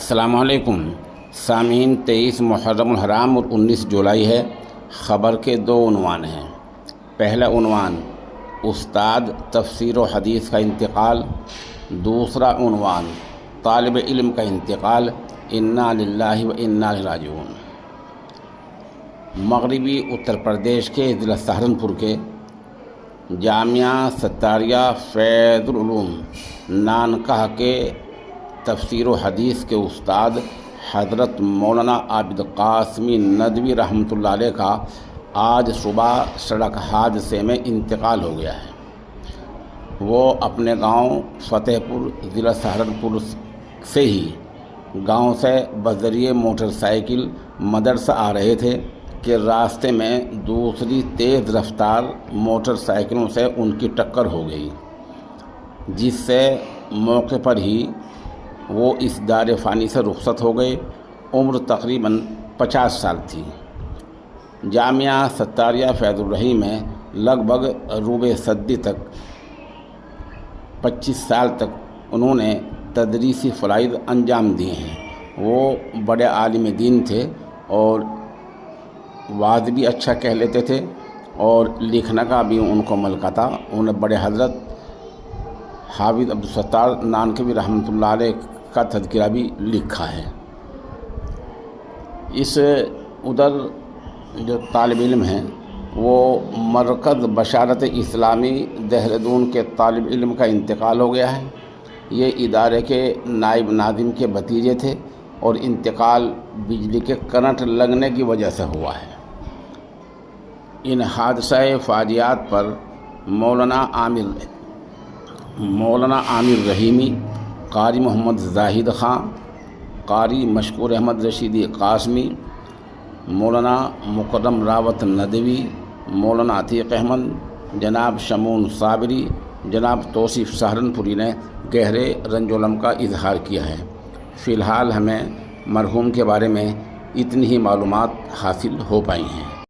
السلام علیکم سامعین، 23 محرم الحرام اور 19 جولائی ہے۔ خبر کے دو عنوان ہیں۔ پہلا عنوان استاد تفسیر و حدیث کا انتقال، دوسرا عنوان طالب علم کا انتقال، انا للہ و انا الیہ راجعون۔ مغربی اتر پردیش کے ضلع سہارنپور کے جامعہ ستاریہ فیض العلوم نانکاہ کے تفسیر و حدیث کے استاد حضرت مولانا عابد قاسمی ندوی رحمۃ اللہ علیہ کا آج صبح سڑک حادثے میں انتقال ہو گیا ہے۔ وہ اپنے گاؤں فتح پور ضلع سہارنپور سے ہی گاؤں سے بذریعہ موٹر سائیکل مدرسہ آ رہے تھے کہ راستے میں دوسری تیز رفتار موٹر سائیکلوں سے ان کی ٹکر ہو گئی، جس سے موقع پر ہی وہ اس دار فانی سے رخصت ہو گئے۔ عمر تقریباً 50 سال تھی۔ جامعہ ستاریہ فیض الرحیم میں لگ بھگ ربع صدی تک 25 سال تک انہوں نے تدریسی فرائض انجام دیے ہیں۔ وہ بڑے عالم دین تھے اور وعظ بھی اچھا کہہ لیتے تھے اور لکھنے کا بھی ان کو ملکہ تھا۔ انہوں نے بڑے حضرت حافظ عبدالستار نانکوی رحمۃ اللہ علیہ کا تذکرہ بھی لکھا ہے۔ اس ادھر جو طالب علم ہیں وہ مرکز بشارت اسلامی دہرادون کے طالب علم کا انتقال ہو گیا ہے۔ یہ ادارے کے نائب ناظم کے بھتیجے تھے اور انتقال بجلی کے کرنٹ لگنے کی وجہ سے ہوا ہے۔ ان حادثہ فاجعات پر مولانا عامر رحیمی، قاری محمد زاہد خان، قاری مشکور احمد رشیدی قاسمی، مولانا مکرم راوت ندوی، مولانا عتیق احمد، جناب شمون صابری، جناب توصیف سہارنپوری نے گہرے رنج و الم کا اظہار کیا ہے۔ فی الحال ہمیں مرحوم کے بارے میں اتنی ہی معلومات حاصل ہو پائی ہیں۔